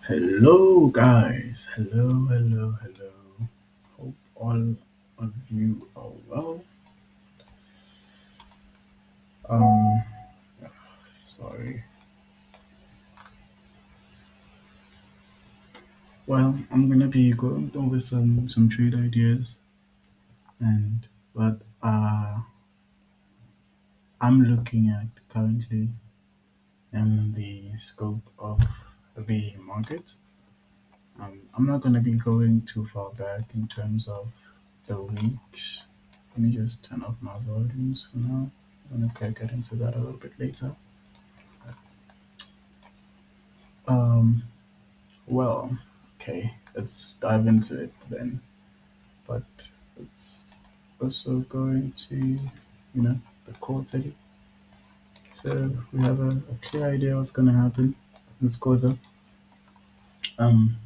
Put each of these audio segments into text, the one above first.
Hello, guys. Hello. Hope all of you are well. Um, sorry. Well, I'm gonna be going over some trade ideas, and what I'm looking at currently in the scope of the market. I'm not gonna be going too far back in terms of the weeks. Let me just turn off my volumes for now. I'm gonna get into that a little bit later. Um, Well, okay, let's dive into it then. But it's also going to, the quarterly. So we have a clear idea what's going to happen this quarter. Um,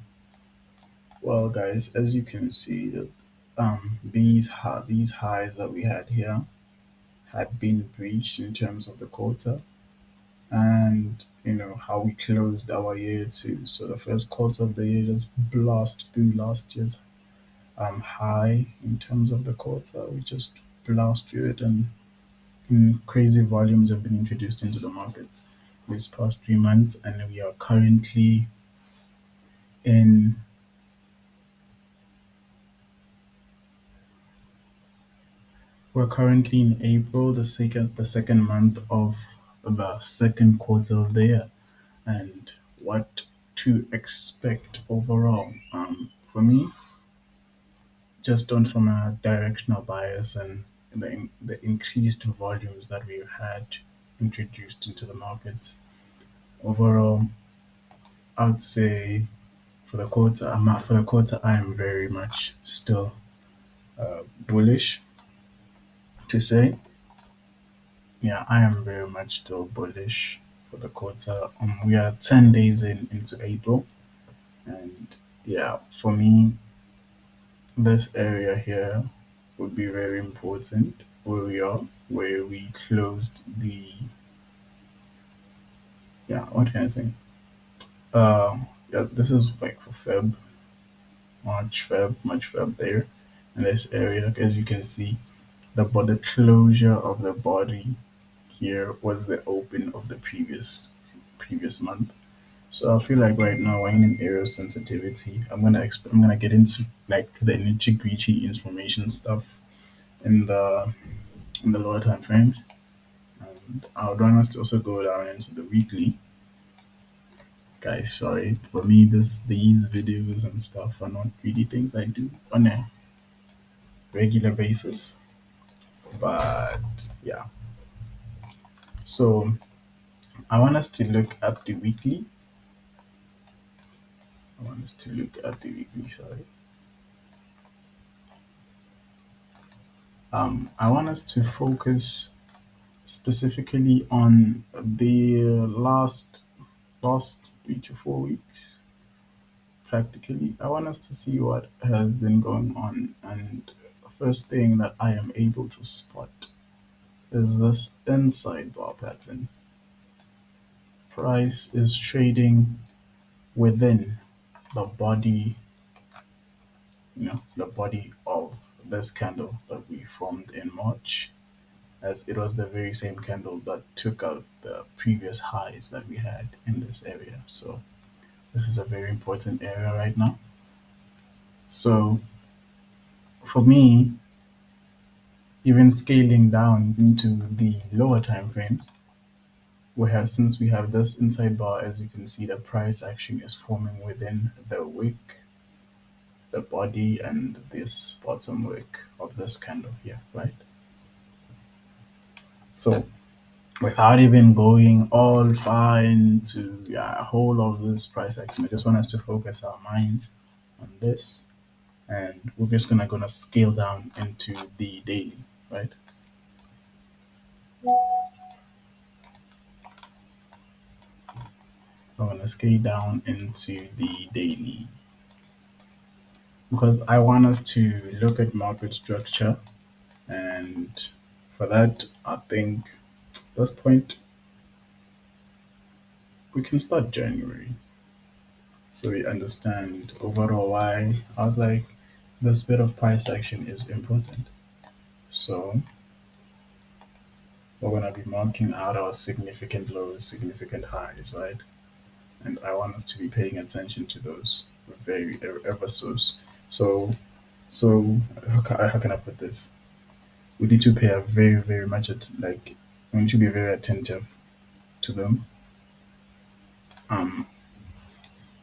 well, guys, as you can see, that these highs that we had here had been breached in terms of the quarter, and how we closed our year too. So the first quarter of the year just blast through last year's high in terms of the quarter. We just blast through it, and crazy volumes have been introduced into the market these past 3 months, and in we're currently in April, the second month of the second quarter of the year, and what to expect overall. For me, just on from a directional bias and the increased volumes that we've had introduced into the market. Overall, I'd say for the quarter, I am very much still bullish to say. Yeah, I am very much still bullish for the quarter. We are 10 days into April, and yeah, for me, this area here would be very important where we are, where we closed the, yeah, what can I say? Yeah, this is like for March, Feb there in this area. As you can see, the closure of the body here was the open of the previous month. So I feel like right now we're in an area of sensitivity. I'm gonna get into like the nitty gritty information stuff in the lower time frames. And I would want us to also go down into the weekly. Guys, sorry for me. These videos and stuff are not really things I do on a regular basis. But yeah, so I want us to look at the weekly. I want us to look at the weekly. Sorry. I want us to focus specifically on the last 3 to 4 weeks. Practically, I want us to see what has been going on, and the first thing that I am able to spot is this inside bar pattern. Price is trading within the body, the body of this candle that we formed in March, as it was the very same candle that took out the previous highs that we had in this area. So this is a very important area right now. So for me, even scaling down into the lower time frames, since we have this inside bar, as you can see, the price action is forming within the wick, the body, and this bottom wick of this candle here, right? So without even going all far into, yeah, a whole of this price action, I just want us to focus our minds on this, and we're just gonna scale down into the daily, right? I'm gonna scale down into the daily because I want us to look at market structure, and for that, I think at this point we can start January. so we understand overall why I was like, this bit of price action is important. So we're gonna be marking out our significant lows, significant highs, right? And I want us to be paying attention to those very ever so. So so how can I put this? We need to pay a very much like we need to be very attentive to them. Um,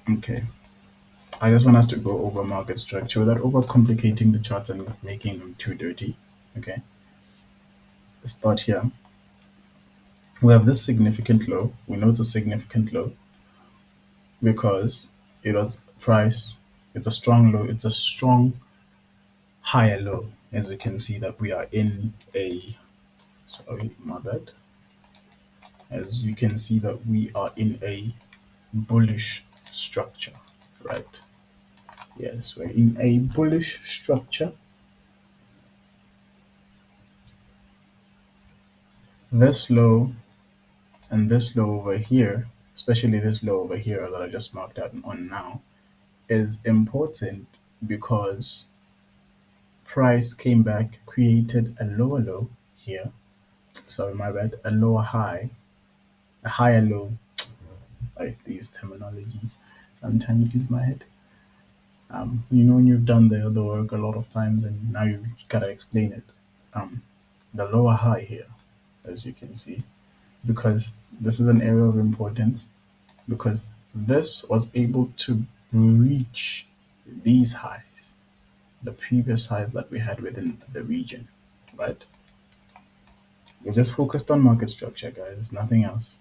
okay. I just want us to go over market structure without overcomplicating the charts and making them too dirty. Okay. Let's start here. We have this significant low. We know it's a significant low because it was price. It's a strong low. It's a strong higher low. As you can see that we are in a, sorry, my bad. As you can see that we are in a bullish structure, right? Yes, we're in a bullish structure. This low and this low over here, especially this low over here that I just marked out on now, is important because price came back, created a lower low here. Sorry, my bad. A lower high, a higher low. Like these terminologies sometimes leave my head. When you've done the other work a lot of times and now you gotta explain it. Um, the lower high here, as you can see, because this is an area of importance because this was able to breach these highs, the previous highs that we had within the region, right? We're just focused on market structure, guys, nothing else.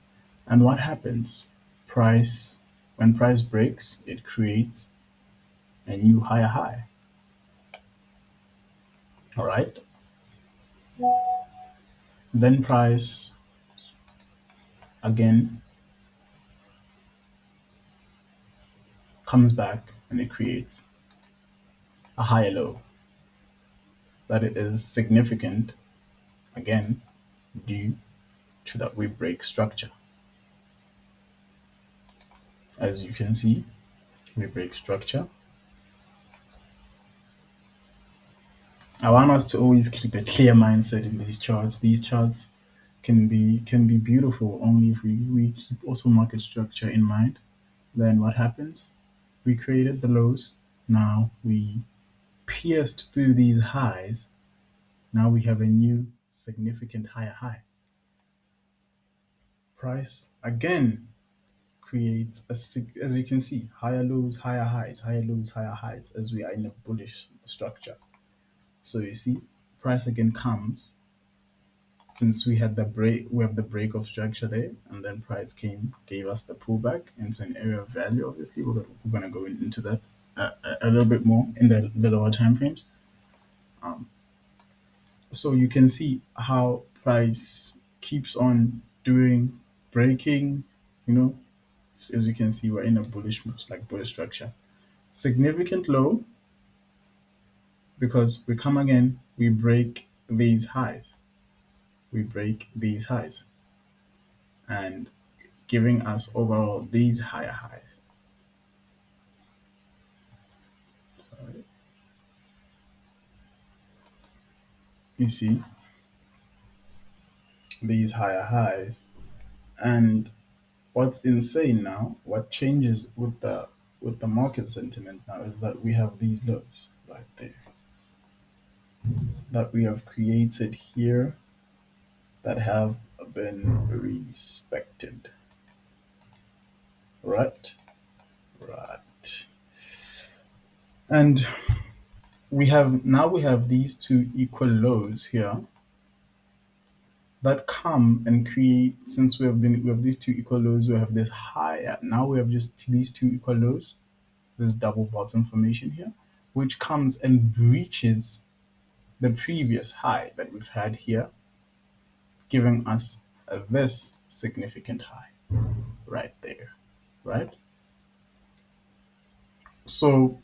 And what happens? Price, when price breaks, it creates a new higher high, all right? Then price again comes back and it creates a higher low that it is significant again due to that we break structure. As you can see, we break structure. I want us to always keep a clear mindset in these charts. These charts can be beautiful only if we keep also market structure in mind. Then what happens? We created the lows. Now we pierced through these highs. Now we have a new significant higher high. Price again creates as you can see, higher lows, higher highs, higher lows, higher highs as we are in a bullish structure. So you see, price again comes since we have the break of structure there, and then price came, gave us the pullback into an area of value. Obviously, we're gonna go into that a little bit more in the lower time frames. Um, so you can see how price keeps on doing breaking. You know, as you can see, we're in a bullish structure. Significant low because we come again, we break these highs, we break these highs, and giving us overall these higher highs. So you see these higher highs, and what's insane now, what changes with the market sentiment now is that we have these lows right there that we have created here that have been respected. Right, right, and we have these two equal lows here that come and create, since we have these two equal lows, we have this higher, now we have just these two equal lows, this double bottom formation here, which comes and breaches the previous high that we've had here, giving us this significant high right there, right? So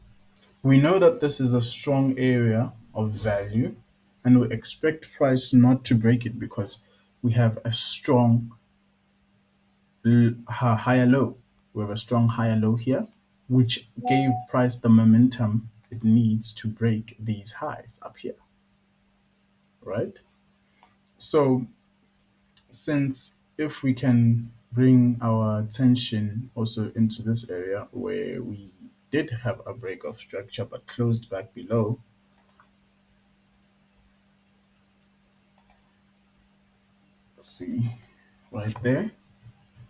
we know that this is a strong area of value, and we expect price not to break it because we have a strong higher low. We have a strong higher low here. which gave price the momentum it needs to break these highs up here, right? So since if we can bring our attention also into this area where we did have a break of structure but closed back below, see right there.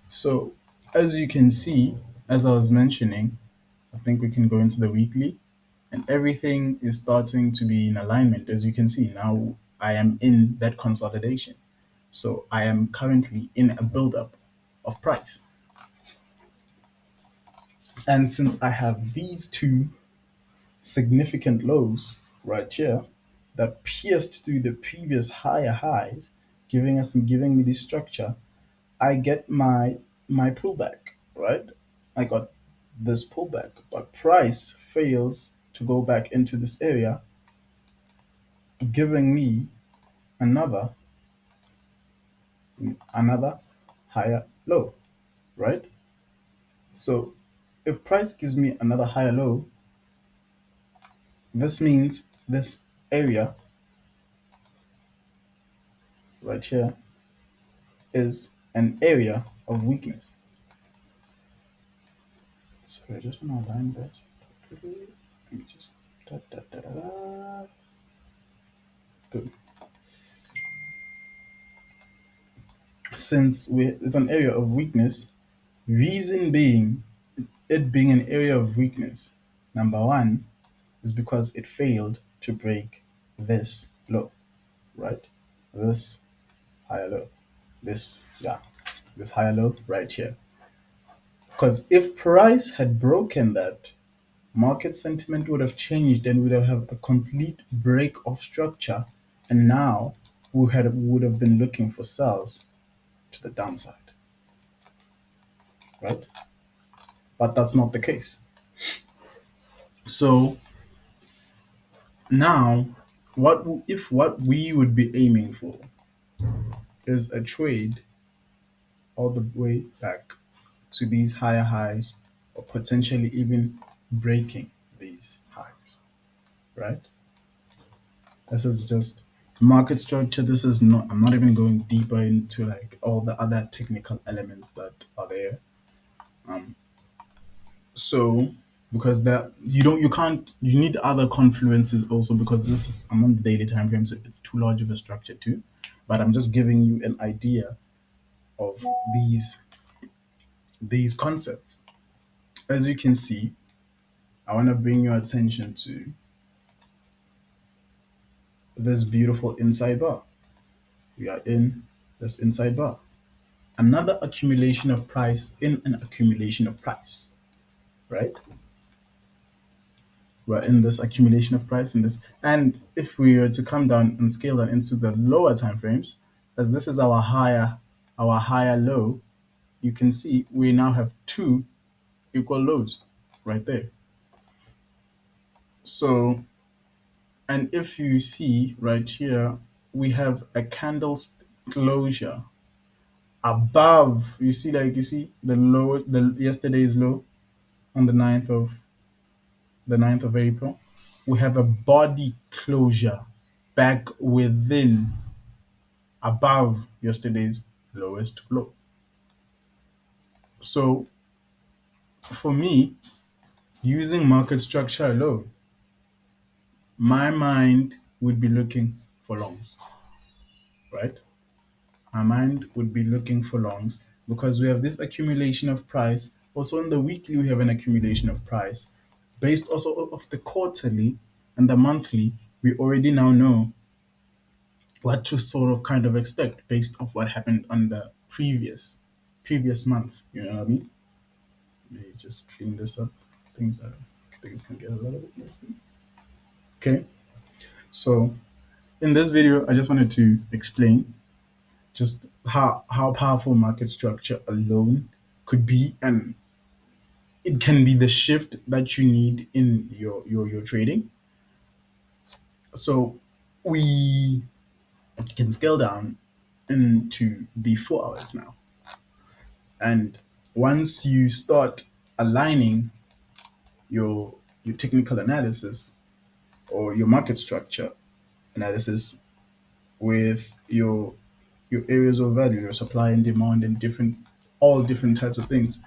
So as you can see, as I was mentioning, I think we can go into the weekly and everything is starting to be in alignment. As you can see now, I am in that consolidation. So I am currently in a buildup of price. And since I have these two significant lows right here that pierced through the previous higher highs, giving me this structure, I get my pullback, right? I got this pullback, but price fails to go back into this area, giving me another another higher low, right? So if price gives me another higher low, this means this area right here is an area of weakness. So I just want to align this quickly. Let me just da, da, da, da, da. Good. Since it's an area of weakness, reason being it being an area of weakness, number one is because it failed to break this low, right? This higher low, this yeah, this higher low right here. Because if price had broken that, market sentiment would have changed and we would have a complete break of structure, and now would have been looking for sells to the downside, right? But that's not the case. So now, if what we would be aiming for is a trade all the way back to these higher highs, or potentially even breaking these highs, right? This is just market structure. This is not, I'm not even going deeper into like all the other technical elements that are there. So because that you can't, you need other confluences also, because this is, I'm on the daily time frame, so it's too large of a structure too. But I'm just giving you an idea of these concepts. As you can see, I want to bring your attention to this beautiful inside bar. We are in this inside bar. Another accumulation of price in an accumulation of price, right? We're in this accumulation of price in this. And if we were to come down and scale that into the lower time frames, as this is our higher low, you can see we now have two equal lows right there. So, and if you see right here, we have a candle's closure above. You see, like you see the low, the yesterday's low on the 9th of April. We have a body closure back within above yesterday's lowest low. So for me, using market structure alone, my mind would be looking for longs, right? My mind would be looking for longs because we have this accumulation of price. Also, in the weekly, we have an accumulation of price. Based also of the quarterly and the monthly, we already now know what to sort of kind of expect based off what happened on the previous month. You know what I mean? Let me just clean this up. Things can get a little bit messy. Okay, so in this video, I just wanted to explain just how powerful market structure alone could be, and it can be the shift that you need in your trading. So we can scale down into the 4 hours now. And once you start aligning your technical analysis or your market structure analysis with your areas of value, your supply and demand, and all different types of things,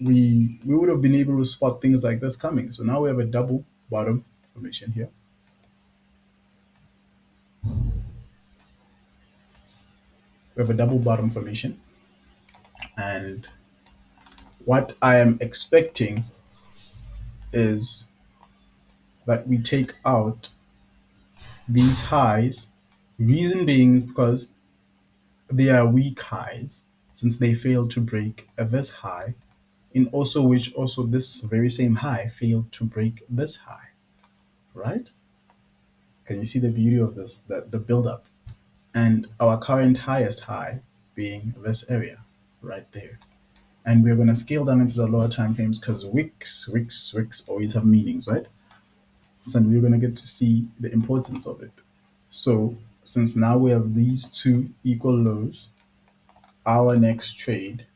we would have been able to spot things like this coming. So now we have a double bottom formation here. We have a double bottom formation, and what I am expecting is that we take out these highs. Reason being is because they are weak highs, since they failed to break this high, in also which also this very same high failed to break this high, right? Can you see the beauty of this? The build up, and our current highest high being this area right there. And we're going to scale down into the lower time frames because wicks always have meanings, right? So we're going to get to see the importance of it. So since now we have these two equal lows, our next trade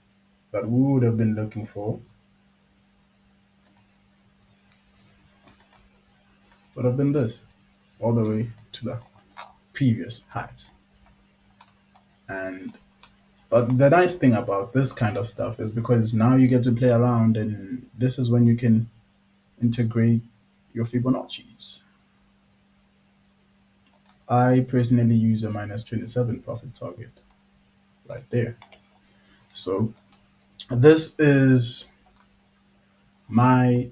that we would have been looking for would have been this, all the way to the previous highs. And but the nice thing about this kind of stuff is because now you get to play around, and this is when you can integrate your Fibonacci's. I personally use a minus 27 profit target right there. So this is my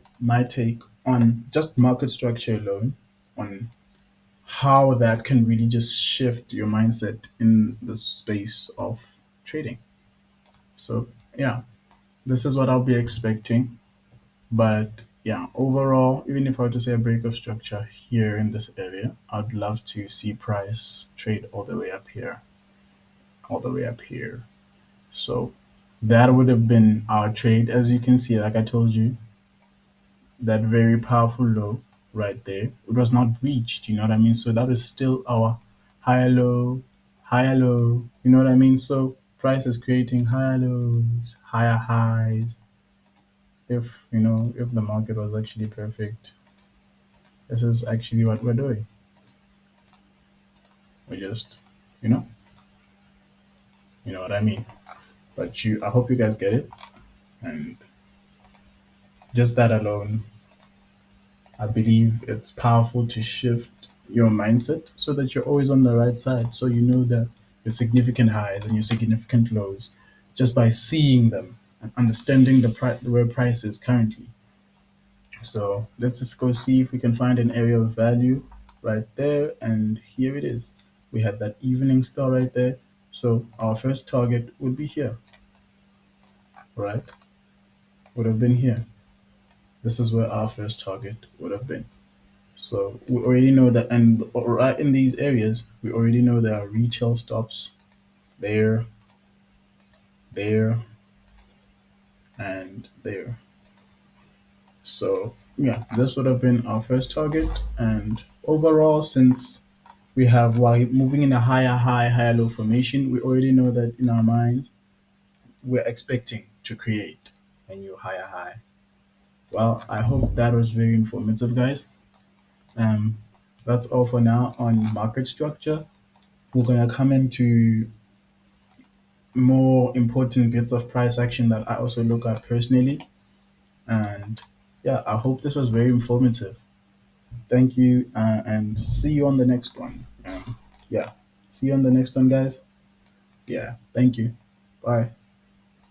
take on just market structure alone, on how that can really just shift your mindset in the space of trading. So yeah, this is what I'll be expecting. But yeah, overall, even if I were to say a break of structure here in this area, I'd love to see price trade all the way up here, all the way up here. So that would have been our trade. As you can see, like I told you, that very powerful low right there, it was not reached, you know what I mean? So that is still our higher low, you know what I mean? So price is creating higher lows, higher highs. If you know, if the market was actually perfect, this is actually what we're doing. We just, you know, you know what I mean. But I hope you guys get it, and just that alone, I believe it's powerful to shift your mindset so that you're always on the right side. So you know that your significant highs and your significant lows, just by seeing them and understanding where price is currently. So let's just go see if we can find an area of value right there. And here it is. We had that evening star right there. So our first target would be here, right? Would have been here. This is where our first target would have been. So we already know that, and right in these areas, we already know there are retail stops there, there, and there. So yeah, this would have been our first target. And overall, since we have, while moving in a higher high, higher low formation, we already know that in our minds, we're expecting to create a new higher high. Well, I hope that was very informative, guys. Um, that's all for now on market structure. We're gonna come into more important bits of price action that I also look at personally. And yeah, I hope this was very informative. Thank you, and see you on the next one. Yeah, see you on the next one, guys. Yeah, thank you. Bye.